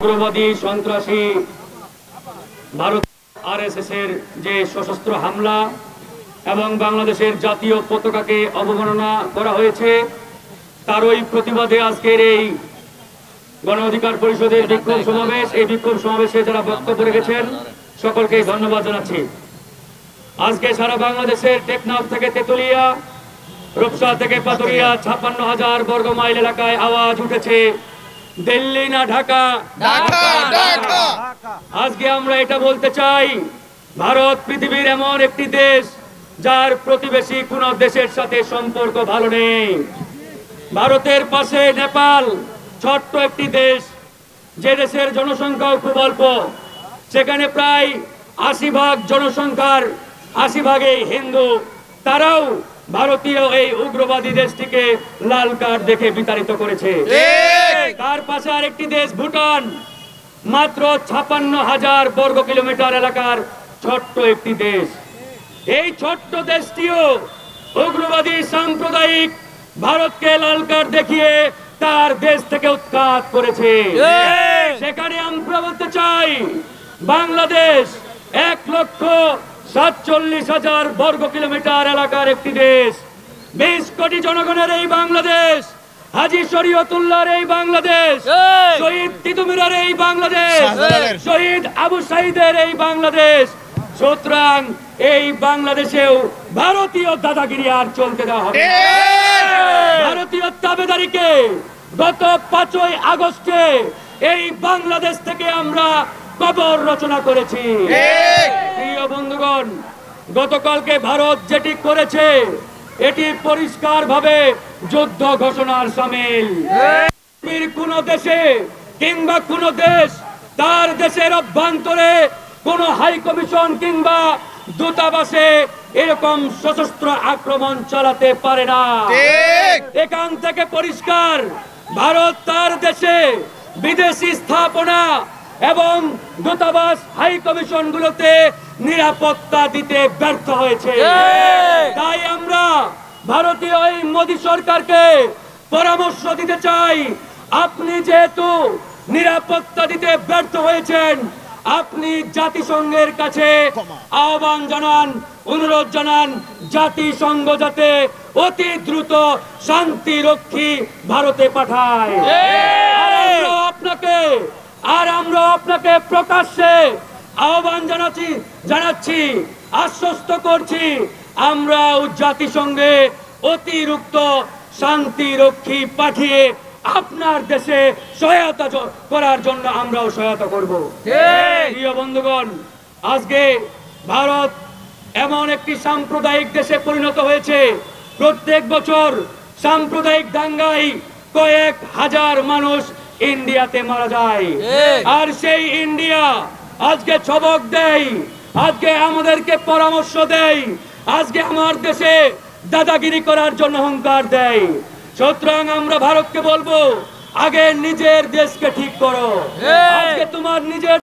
উগ্রবাদী সন্ত্রাসী ভারত আরএসএস এর যে সশস্ত্র হামলা এবং বাংলাদেশের জাতীয় পতাকাকে অবমাননা করা হয়েছে, তারই প্রতিবাদে আজকের এই গণ অধিকার পরিষদের বিক্ষোভ সমাবেশ। এই বিক্ষোভ সমাবেশে যারা বক্তব্য রেখেছেন সকলকে ধন্যবাদ জানাচ্ছি। আজকে সারা বাংলাদেশের টেকনাফ থেকে তেতুলিয়া, রূপসা থেকে পাতুরিয়া 56,000 বর্গ মাইল এলাকায় আওয়াজ উঠেছে, দিল্লি না ঢাকা, আজকে আমরা এটা বলতে চাই, ভারত পৃথিবীর এমন একটি দেশ যার প্রতিবেশী কোন দেশের সাথে সম্পর্ক ভালো নেই। ভারতের পাশে নেপাল, ছোট্ট একটি দেশ, যে দেশের জনসংখ্যাও খুব অল্প, সেখানে প্রায় 80% জনসংখ্যার 80% হিন্দু। তারাও ভারতীয় এই উগ্রবাদী দেশটিকে লাল কার্ড দেখে বিতাড়িত করেছে। তার পাশে আরেকটি দেশ ভুটান, মাত্র 56,000 বর্গ কিলোমিটার এলাকার ছোট্ট একটি দেশ। এই ছোট্ট দেশটিও উগ্রবাদী সাম্প্রদায়িক ভারতকে লাল কার্ড দেখিয়ে তার দেশ থেকে উৎখাত করেছে। সেখানে আমরা বলতে চাই, বাংলাদেশ 1,47,000 বর্গ কিলোমিটার এলাকার একটি দেশ, 20 কোটি জনগণের এই বাংলাদেশ, হাজী শরীয়তুল্লাহর এই বাংলাদেশ, শহীদ তিতুমিরের এই বাংলাদেশ, শহীদ আবু সাইদের এই বাংলাদেশ। সুতরাং এই বাংলাদেশেও ভারতীয় দাদাগিরি আর চলতে দেওয়া হবে। ভারতীয় তাবেদারিকে গত 5ই আগস্টে এই বাংলাদেশ থেকে আমরা কবর রচনা করেছি। প্রিয় বন্ধুগণ, গতকালকে ভারত যেটি করেছে এটি পরিষ্কারভাবে যুদ্ধ ঘোষণার শামিল। কোন দেশে কিংবা কোন দেশ তার দেশের অভ্যন্তরে কোন হাই কমিশন কিংবা দূতাবাসে এরকম সশস্ত্র আক্রমণ চালাতে পারে না। এখান থেকে পরিষ্কার, ভারত তার দেশে বিদেশি স্থাপনা এবং দূতাবাস হাই কমিশন গুলোতে নিরাপত্তা দিতে ব্যর্থ হয়েছে। তাই আমরা ভারতীয় এই মোদী সরকারকে পরামর্শ দিতে চাই, আপনি যেহেতু নিরাপত্তা দিতে ব্যর্থ হয়েছেন, আপনি জাতিসংঘের কাছে আহ্বান জানান, অনুরোধ জানান, জাতিসংঘ যাতে অতি দ্রুত শান্তিরক্ষী ভারতে পাঠায়। আমরা আপনাকে প্রকাশ্যে আহ্বান জানাচ্ছি, আশ্বস্ত করছি, আমরা জাতিসংঘে অতিরিক্ত শান্তিরক্ষী পাঠিয়ে আপনার দেশে সহায়তা করার জন্য আমরাও সহায়তা করব। প্রিয় বন্ধুগণ, আজকে ভারত এমন একটি সাম্প্রদায়িক দেশে পরিণত হয়েছে, প্রত্যেক বছর সাম্প্রদায়িক দাঙ্গায় কয়েক হাজার মানুষ ইন্ডিয়াতে মারা যায়। আর সেই ইন্ডিয়া আজকে সবক দেয়, আজকে আমাদেরকে পরামর্শ দেয়, আজকে আমার দেশে দাদাগিরি করার জন্য হুঙ্কার দেয়। সুতরাং আমরা ভারতকে বলবো, আগে নিজের দেশকে ঠিক করো। আজকে তোমার নিজের